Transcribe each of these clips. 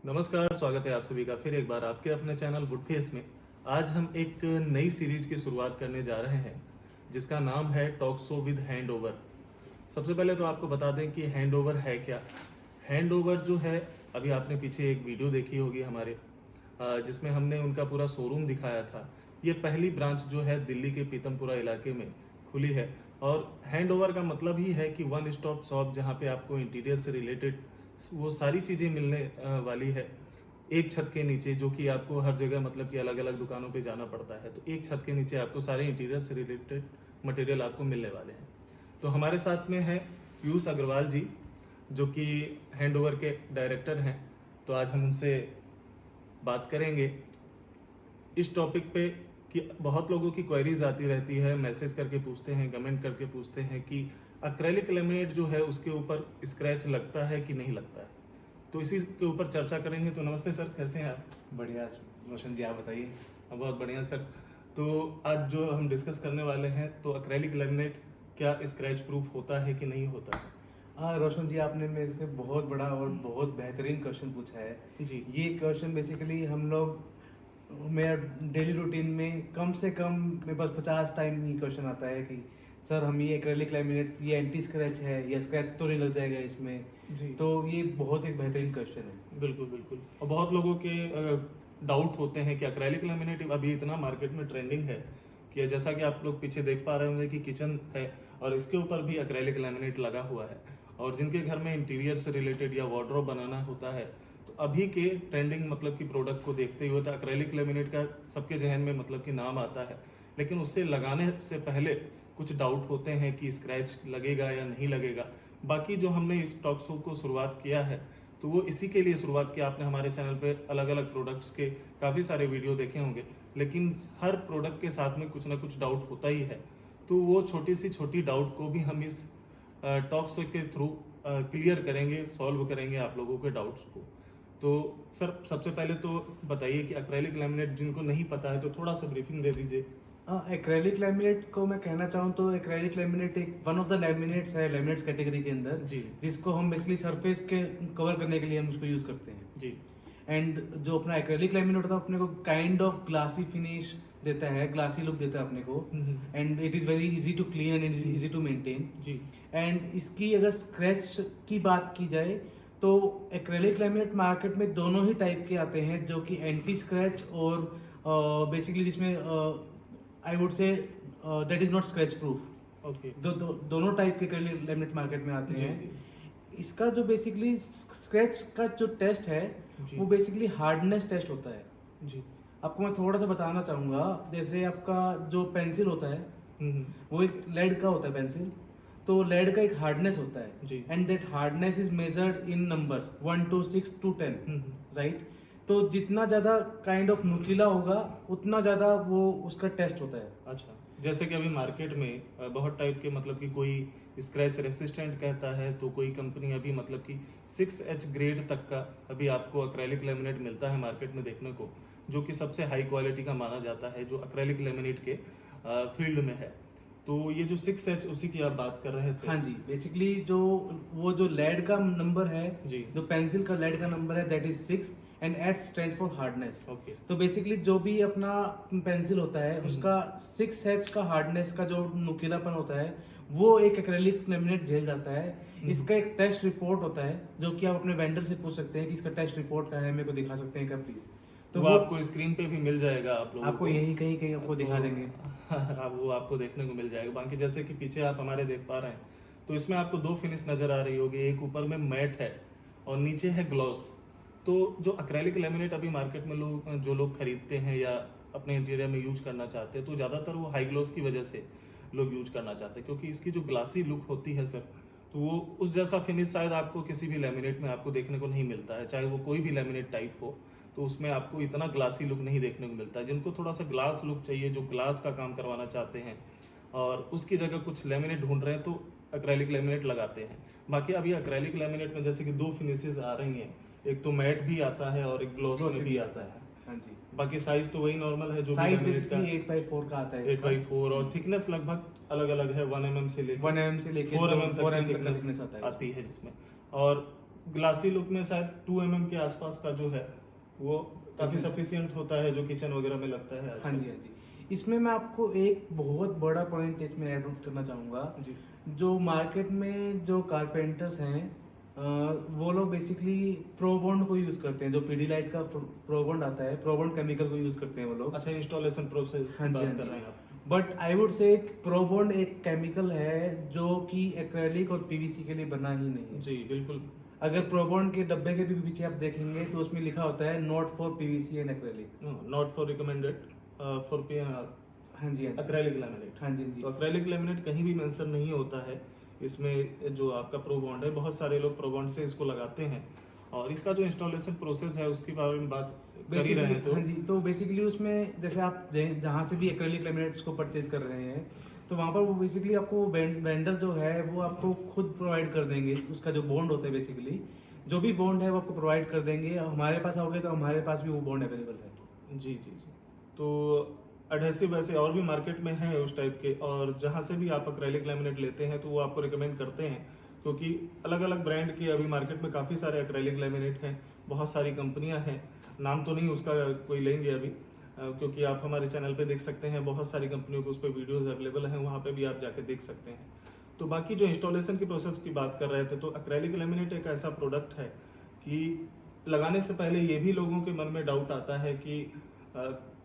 नमस्कार, स्वागत है आप सभी का फिर एक बार आपके अपने चैनल वुडफेस में। आज हम एक नई सीरीज की शुरुआत करने जा रहे हैं जिसका नाम है talk show with hand over. सबसे पहले तो आपको बता दें कि हैंड ओवर है क्या। हैंड ओवर जो है, अभी आपने पीछे एक वीडियो देखी होगी हमारे, जिसमें हमने उनका पूरा शोरूम दिखाया था। ये पहली ब्रांच जो है दिल्ली के पीतमपुरा इलाके में खुली है। और हैंड ओवर का मतलब ही है कि वन स्टॉप शॉप, जहाँ पे आपको इंटीरियर से रिलेटेड वो सारी चीज़ें मिलने वाली है एक छत के नीचे, जो कि आपको हर जगह मतलब कि अलग अलग दुकानों पे जाना पड़ता है। तो एक छत के नीचे आपको सारे इंटीरियर से रिलेटेड मटेरियल आपको मिलने वाले हैं। तो हमारे साथ में है पीयूष अग्रवाल जी, जो कि हैंड ओवर के डायरेक्टर हैं। तो आज हम उनसे बात करेंगे इस टॉपिक पे कि बहुत लोगों की क्वेरीज आती रहती है, मैसेज करके पूछते हैं, कमेंट करके पूछते हैं कि एक्रेलिक लेमिनेट जो है उसके ऊपर स्क्रैच लगता है कि नहीं लगता है। तो इसी के ऊपर चर्चा करेंगे। तो नमस्ते सर, कैसे हैं आप? बढ़िया रोशन जी, आप बताइए। बहुत बढ़िया सर। तो आज जो हम डिस्कस करने वाले हैं, तो एक्रेलिक लेमिनेट क्या स्क्रैच प्रूफ होता है कि नहीं होता है? हाँ रोशन जी, आपने मेरे से बहुत बड़ा और बहुत बेहतरीन क्वेश्चन पूछा है जी। ये क्वेश्चन बेसिकली हम लोग मेरा डेली रूटीन में कम से कम मेरे पास 50 टाइम ये क्वेश्चन आता है कि सर हम ये एक्रेलिक लैमिनेट ये एंटी स्क्रैच है या स्क्रैच तो नहीं लग जाएगा इसमें जी। तो ये बहुत एक बेहतरीन क्वेश्चन है। बिल्कुल बिल्कुल। और बहुत लोगों के डाउट होते हैं कि एक्रेलिक लैमिनेट अभी इतना मार्केट में ट्रेंडिंग है कि जैसा कि आप लोग पीछे देख पा रहे होंगे कि किचन है और इसके ऊपर भी एक्रेलिक लैमिनेट लगा हुआ है। और जिनके घर में इंटीरियर से रिलेटेड या वार्डरोब बनाना होता है, तो अभी के ट्रेंडिंग मतलब कि प्रोडक्ट को देखते हुए तो एक्रेलिक लेमिनेट का सबके जहन में मतलब कि नाम आता है। लेकिन उससे लगाने से पहले कुछ डाउट होते हैं कि स्क्रैच लगेगा या नहीं लगेगा। बाकी जो हमने इस टॉक शो को शुरुआत किया है, तो वो इसी के लिए शुरुआत किया। आपने हमारे चैनल पे अलग अलग प्रोडक्ट्स के काफ़ी सारे वीडियो देखे होंगे, लेकिन हर प्रोडक्ट के साथ में कुछ ना कुछ डाउट होता ही है। तो वो छोटी डाउट को भी हम इस टॉक शो के थ्रू क्लियर करेंगे, सॉल्व करेंगे आप लोगों के डाउट्स को। तो सर, सबसे पहले तो बताइए कि एक्रेलिक लैमिनेट जिनको नहीं पता है तो थोड़ा सा ब्रीफिंग दे दीजिए। एक्रेलिक लैमिनेट को मैं कहना चाहूँ तो एक्रेलिक लैमिनेट एक वन ऑफ द लैमिनेट्स है लैमिनेट्स कैटेगरी के अंदर जी। जिसको हम बेसिकली सरफेस के कवर करने के लिए हम उसको यूज करते हैं जी। एंड जो अपना एक्रेलिक लैमिनेट होता है अपने को काइंड ऑफ ग्लासी फिनिश देता है, ग्लासी लुक देता है अपने को and it is very easy to clean and easy to maintain. जी। एंड इसकी अगर स्क्रैच की बात की जाए तो एक्रेलिक लैमिनेट मार्केट में दोनों ही टाइप के आते हैं, जो कि एंटी स्क्रैच और बेसिकली जिसमें I would say that is not scratch proof. Okay. दोनों टाइप के एक्रेलिक लैमिनेट मार्केट में आते जी, हैं। जी। इसका जो बेसिकली स्क्रैच का जो टेस्ट है जी। वो बेसिकली हार्डनेस टेस्ट होता है। जी। आपको मैं थोड़ा सा बताना चाहूँगा, जैसे आपका जो पेंसिल होता है वो एक लेड का होता है पेंसिल, तो लेड का एक हार्डनेस होता है जी। And that hardness is measured in numbers 1 to 6 to 10, right. तो जितना ज़्यादा काइंड ऑफ नुकीला होगा उतना ज़्यादा वो उसका टेस्ट होता है। अच्छा, जैसे कि अभी मार्केट में बहुत टाइप के मतलब कि कोई स्क्रैच रेसिस्टेंट कहता है, तो कोई कंपनी अभी मतलब कि 6H ग्रेड तक का अभी आपको एक्रेलिक लेमिनेट मिलता है मार्केट में देखने को, जो कि सबसे हाई क्वालिटी का माना जाता है जो एक्रेलिक लेमिनेट के फील्ड में है। तो ये जो 6H उसी की आप बात कर रहे थे? हाँ जी, बेसिकली जो वो जो लेड का नंबर है जी। जो पेंसिल का लेड का नंबर है that is 6 and H stand for hardness. Okay. तो बेसिकली जो भी अपना पेंसिल होता है उसका 6H का हार्डनेस का जो नुकीलापन होता है वो एक एक्रेलिक लेमिनेट झेल जाता है। इसका एक टेस्ट रिपोर्ट होता है जो कि आप अपने वेंडर से पूछ सकते हैं कि इसका टेस्ट रिपोर्ट क्या है, मेरे को दिखा सकते हैं क्या प्लीज। तो वो आपको स्क्रीन पे भी मिल जाएगा आप लोगों आपको यही कहीं कहीं आपको दिखा देंगे। वो आपको देखने को मिल जाएगा। बाकी जैसे कि पीछे आप हमारे देख पा रहे हैं, तो इसमें आपको दो फिनिश नजर आ रही होगी। एक ऊपर में मैट है और नीचे है ग्लॉस। तो जो एक्रेलिक लेमिनेट अभी मार्केट में जो लोग खरीदते हैं या अपने इंटीरियर में यूज करना चाहते हैं, तो ज़्यादातर वो हाई ग्लॉस की वजह से लोग यूज करना चाहते हैं, क्योंकि इसकी जो ग्लासी लुक होती है सर, तो वो उस जैसा फिनिश शायद आपको किसी भी लेमिनेट में आपको देखने को नहीं मिलता है, चाहे वो कोई भी लेमिनेट टाइप हो। तो उसमें आपको इतना ग्लासी लुक नहीं देखने को मिलता है। जिनको थोड़ा सा ग्लास लुक चाहिए, जो ग्लास का काम करवाना चाहते हैं और उसकी जगह कुछ लेमिनेट ढूंढ रहे हैं, तो एक्रेलिक लेमिनेट लगाते हैं। बाकी अभी एक्रेलिक लेमिनेट में जैसे कि दो फिनिशेस आ रही हैं, एक तो मैट भी आता है और एक ग्लॉस में भी आता है। हाँ जी। बाकी साइज तो वही नॉर्मल है जो साइज लेमिनेट का 8x4 का आता है। 8x4 और थिकनेस लगभग अलग अलग है, 1 mm से लेकर 1 mm से लेकर 4 mm 4 तक mm की तक का thickness thickness आता है आती है जिसमें। और ग्लासी लुक में शायद 2 mm के आसपास का जो है वो काफी सफिशियंट होता है, जो किचन वगैरह में लगता है हाँ आजकल। जी, हाँ जी। इसमें मैं आपको एक बहुत बड़ा पॉइंट इसमें ऐड करना चाहूँगा। जी। जो मार्केट में जो कारपेंटर्स हैं, वो लोग बेसिकली प्रोबॉन्ड को यूज़ करते हैं। जो पीडीलाइट का प्रोबॉन्ड आता है, प्रोबॉन्ड केमिकल को यूज़ करते हैं वो लोग। अच्छा, इंस्टॉलेशन प्रोसेस हाँ की जी, हाँ बात कर जी। रहे हैं आप। बट आई वुड से प्रोबॉन्ड एक केमिकल है जो कि एक्रेलिक और पीवीसी के लिए बना ही नहीं है। जी बिल्कुल। अगर प्रोबॉन्ड के डब्बे के भी पीछे आप देखेंगे तो उसमें लिखा होता है not for PVC and acrylic. Not for recommended for हाँ जी, हाँ जी। Acrylic laminate. हाँ जी, हाँ जी। तो एक्रेलिक लैमिनेट कहीं भी मेंशन नहीं होता है इसमें। जो आपका प्रो बॉन्ड है, बहुत सारे लोग प्रो बॉन्ड से इसको लगाते हैं, और इसका जो इंस्टॉलेशन प्रोसेस है उसके बारे में बात कर ही रहे हैं। तो हाँ जी, तो बेसिकली उसमें जैसे आप जहाँ से भी एक्रेलिक लैमिनेट्स को परचेज कर रहे हैं, तो वहाँ पर वो बेसिकली आपको वेंडर जो है वो आपको खुद प्रोवाइड कर देंगे। उसका जो बॉन्ड होता है, बेसिकली जो भी बॉन्ड है वो आपको प्रोवाइड कर देंगे। हमारे पास आओगे तो हमारे पास भी वो बॉन्ड अवेलेबल है। जी जी जी। तो एडहेसिव वैसे और भी मार्केट में हैं उस टाइप के, और जहाँ से भी आप एक्रेलिक लैमिनेट लेते हैं तो वो आपको रिकमेंड करते हैं, क्योंकि अलग अलग ब्रांड के अभी मार्केट में काफ़ी सारे एक्रेलिक लैमिनेट हैं, बहुत सारी कंपनियां हैं। नाम तो नहीं उसका कोई लेंगे अभी, क्योंकि आप हमारे चैनल पे देख सकते हैं बहुत सारी कंपनियों के उस पर वीडियोज़ अवेलेबल हैं, वहाँ पे भी आप जाके देख सकते हैं। तो बाकी जो इंस्टॉलेशन की प्रोसेस की बात कर रहे थे, तो एक्रेलिक लैमिनेट एक ऐसा प्रोडक्ट है कि लगाने से पहले ये भी लोगों के मन में डाउट आता है कि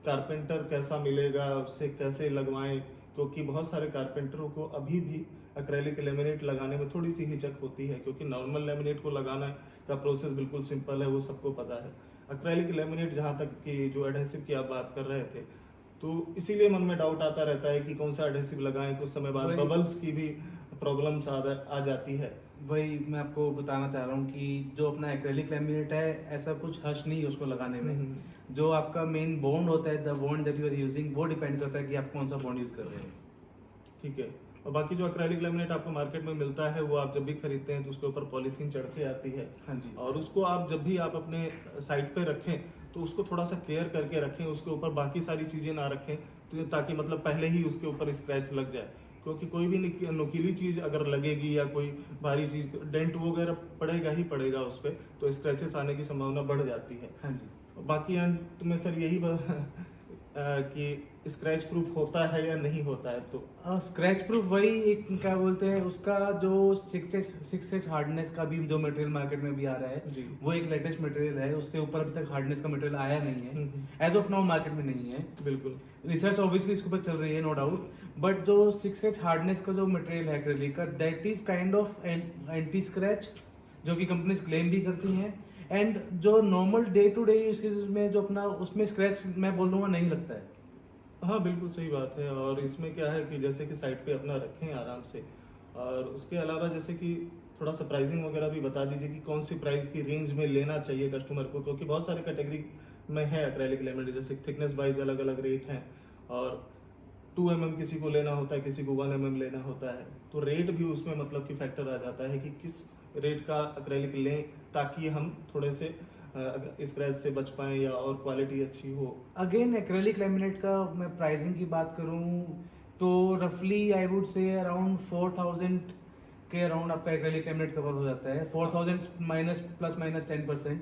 कारपेंटर कैसा मिलेगा, उससे कैसे लगवाएं, क्योंकि बहुत सारे कारपेंटरों को अभी भी एक्रेलिक लेमिनेट लगाने में थोड़ी सी हिचक होती है, क्योंकि नॉर्मल लेमिनेट को लगाना का प्रोसेस बिल्कुल सिंपल है, वो सबको पता है। एक्रेलिक लेमिनेट जहाँ तक कि जो एडहेसिव की आप बात कर रहे थे, तो इसीलिए मन में डाउट आता रहता है कि कौन सा एडहेसिव लगाएं। कुछ समय बाद बबल्स की भी प्रॉब्लम्स आ जाती है। वही मैं आपको बताना चाह रहा हूँ कि जो अपना एक्रेलिक लैमिनेट है, ऐसा कुछ हर्ष नहीं है उसको लगाने में। जो आपका मेन बॉन्ड होता है, the bond that you are using, वो डिपेंड करता है कि आप कौन सा बॉन्ड यूज कर रहे हैं। ठीक है। और बाकी जो एक्रेलिक लैमिनेट आपको मार्केट में मिलता है, वो आप जब भी खरीदते हैं तो उसके ऊपर पॉलीथीन चढ़ के आती है। हाँ जी। और उसको आप जब भी आप अपने साइड पे रखें तो उसको थोड़ा सा केयर करके रखें, उसके ऊपर बाकी सारी चीज़ें ना रखें, तो ताकि मतलब पहले ही उसके ऊपर स्क्रैच लग जाए। क्योंकि कोई भी नुकीली चीज़ अगर लगेगी या कोई भारी चीज़, डेंट वगैरह पड़ेगा ही पड़ेगा उस पर, तो स्क्रैचेस आने की संभावना बढ़ जाती है। हाँ जी। बाकी अंत में सर यही कि स्क्रैच प्रूफ होता है या नहीं होता है। तो स्क्रैच प्रूफ वही एक क्या बोलते हैं, उसका जो 6H हार्डनेस का भी जो मटेरियल मार्केट में भी आ रहा है जी। वो एक लेटेस्ट मटेरियल है। उससे ऊपर अभी तक हार्डनेस का मटेरियल आया नहीं है, एज ऑफ नाउ मार्केट में नहीं है। बिल्कुल। रिसर्च ऑब्वियसली इसके ऊपर चल रही है, नो डाउट। बट जो 6H हार्डनेस का जो मटेरियल है एक्रेलिक का, that is kind of anti scratch, जो कि कंपनीज क्लेम भी करती हैं। एंड जो normal day to day usage में जो अपना उसमें स्क्रैच मैं बोल दूंगा नहीं लगता है। हाँ बिल्कुल सही बात है। और इसमें क्या है कि जैसे कि साइट पे अपना रखें आराम से, और उसके अलावा जैसे कि थोड़ा सा प्राइसिंग वगैरह भी बता दीजिए कि कौन सी प्राइस की रेंज में लेना चाहिए कस्टमर को, क्योंकि बहुत सारे कैटेगरी में है एक्रेलिक लैमिनेट, जैसे थिकनेस वाइज अलग अलग रेट हैं, और 2 mm किसी को लेना होता है, किसी को 1 mm लेना होता है, तो रेट भी उसमें मतलब कि फैक्टर आ जाता है कि किस रेट का एक्रेलिक लें ताकि हम थोड़े से स्क्रैच से बच पाएं या और क्वालिटी अच्छी हो। अगेन एक्रेलिक लैमिनेट का मैं प्राइसिंग की बात करूं तो रफली आई वुड से अराउंड 4000 के अराउंड आपका एक्रेलिक लैमिनेट कवर हो जाता है। 4000 प्लस माइनस 10%।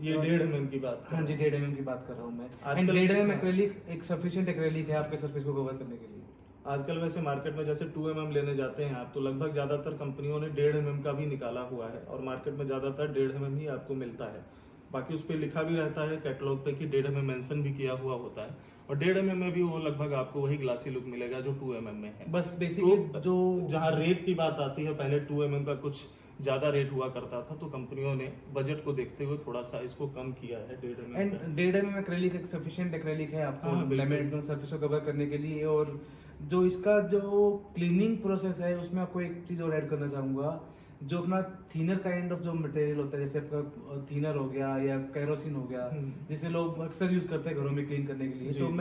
ये 1.5 mm की बात कर हाँ जी, रहे हैं। 1.5 mm की बात कर रहा हूँ मैं। एंड आजकल 1.5 mm हाँ। एक्रेलिक एक सफिशिएंट एक्रेलिक है आपके सरफेस को कवर करने के लिए। आजकल वैसे मार्केट में जैसे 2 mm लेने जाते हैं आप, तो लगभग ज़्यादातर कंपनियों ने 1.5 mm का भी निकाला हुआ है, और मार्केट में ज़्यादातर 1.5 mm ही आपको मिलता है। बाकी उस पर लिखा भी रहता है कैटलॉग पे कि 1.5 mm मेंशन भी किया हुआ होता है, और 1.5 mm में भी वो लगभग आपको वही ग्लासी लुक मिलेगा जो 2 mm में है। बस बेसिकली तो जो जहाँ रेट की बात आती है, पहले 2 mm का कुछ ज़्यादा रेट हुआ करता था, तो कंपनियों ने बजट को देखते हुए थोड़ा सा इसको कम किया है 1.5 mm एंड का। 1.5 mm एक्रेलिक एक सफिशिएंट एक्रेलिक है हाँ, आपको बिल्कुल। लैमिनेट सरफेस को कवर करने के लिए। और जो इसका जो क्लीनिंग प्रोसेस है उसमें आपको एक चीज़ और ऐड करना चाहूँगा। जो अपना थीनर काइंड ऑफ जो मटेरियल होता है, जैसे आपका थीनर हो गया या कैरोसिन हो गया, जिसे लोग अक्सर यूज करते हैं घरों में क्लीन करने के लिए, जी, तो जी।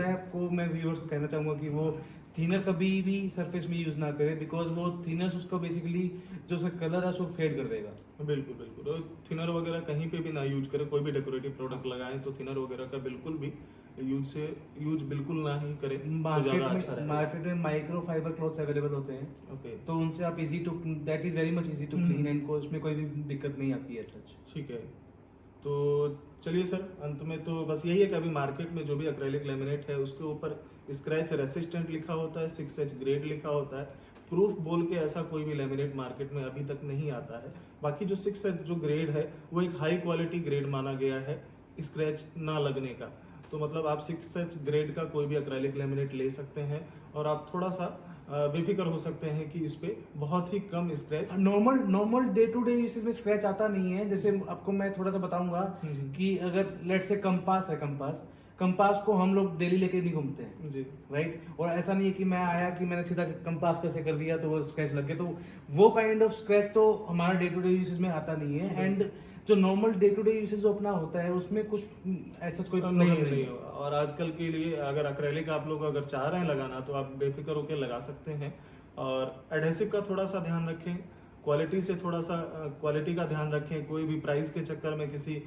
मैं व्यूअर्स को कहना चाहूँगा कि वो थिनर कभी भी सरफेस में यूज ना करें, बिकॉज वो थिनर्स उसको बेसिकली जो उसका कलर है उसको फेड कर देगा। बिल्कुल बिल्कुल, और थिनर वगैरह कहीं पे भी ना यूज करें, कोई भी डेकोरेटिव प्रोडक्ट लगाएं तो थिनर वगैरह का बिल्कुल भी यूज बिल्कुल ना ही करें तो ज़्यादा अच्छा रहेगा। मार्केट में माइक्रो फाइबर क्लॉथ्स अवेलेबल होते हैं, ओके, तो उनसे आप easy to, that is very much easy to clean and को उसमें कोई भी दिक्कत नहीं आती है सच। ठीक है। तो चलिए सर, अंत में तो बस यही है कि अभी मार्केट में जो भी एक्रेलिक लेमिनेट है उसके ऊपर स्क्रैच रेसिस्टेंट लिखा होता है, 6H ग्रेड लिखा होता है। प्रूफ बोल के ऐसा कोई भी लेमिनेट मार्केट में अभी तक नहीं आता है। बाकी जो 6H जो ग्रेड है वो एक हाई क्वालिटी ग्रेड माना गया है स्क्रैच ना लगने का। तो मतलब आप 6H ग्रेड का कोई भी एक्रेलिक लेमिनेट ले सकते हैं और आप थोड़ा सा बेफिक्र हो सकते हैं कि इस पे बहुत ही कम scratch. Normal day to day usage में स्क्रैच आता नहीं है। जैसे आपको मैं थोड़ा सा बताऊंगा कि अगर लेट से कंपास है, कंपास को हम लोग डेली लेके नहीं घूमते हैं जी, राइट। और ऐसा नहीं है कि मैं आया कि मैंने सीधा कंपास पे से कर दिया तो वो स्क्रैच लग गया, तो वो काइंड ऑफ स्क्रैच तो हमारा डे टू डे यूसेज में आता नहीं है। एंड जो normal day to day usage जो अपना होता है उसमें कुछ ऐसा कोई नहीं problem नहीं होगा। और आजकल के लिए अगर एक्रेलिक आप लोग अगर चाह रहे हैं लगाना तो आप बेफिक्र होकर लगा सकते हैं। और एडहेसिव का थोड़ा सा ध्यान रखें, क्वालिटी से थोड़ा सा क्वालिटी का ध्यान रखें। कोई भी प्राइस के चक्कर में किसी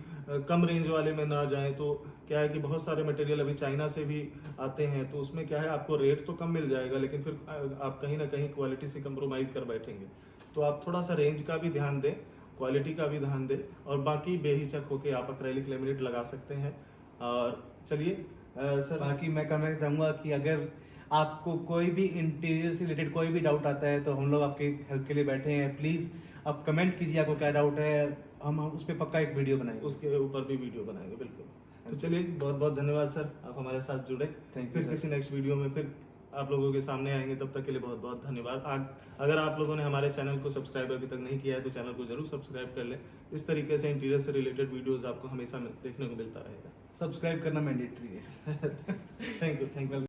कम रेंज वाले में ना जाएं। तो क्या है कि बहुत सारे मटेरियल अभी चाइना से भी आते हैं, तो उसमें क्या है आपको रेट तो कम मिल जाएगा लेकिन फिर आप कहीं ना कहीं क्वालिटी से कंप्रोमाइज़ कर बैठेंगे। तो आप थोड़ा सा रेंज का भी ध्यान दें, क्वालिटी का भी ध्यान दें और बाकी बेहिचक होके आप एक्रेलिक लेमिनेट लगा सकते हैं। और चलिए सर, बाकी मैं कहना चाहूँगा कि अगर आपको कोई भी इंटीरियर से रिलेटेड कोई भी डाउट आता है तो हम लोग आपके हेल्प के लिए बैठे हैं। प्लीज़ आप कमेंट कीजिए आपको क्या डाउट है, हम उस पर पक्का एक वीडियो बनाएंगे। उसके ऊपर भी वीडियो बनाएंगे बिल्कुल। तो चलिए, बहुत बहुत धन्यवाद सर, आप हमारे साथ जुड़े। Thank you, फिर sir. किसी नेक्स्ट वीडियो में फिर आप लोगों के सामने आएंगे, तब तक के लिए बहुत बहुत धन्यवाद। अगर आप लोगों ने हमारे चैनल को सब्सक्राइब अभी तक नहीं किया है तो चैनल को जरूर सब्सक्राइब कर लें। इस तरीके से इंटीरियर से रिलेटेड वीडियोस आपको हमेशा देखने को मिलता रहेगा। सब्सक्राइब करना मैंडेटरी है। Thank you.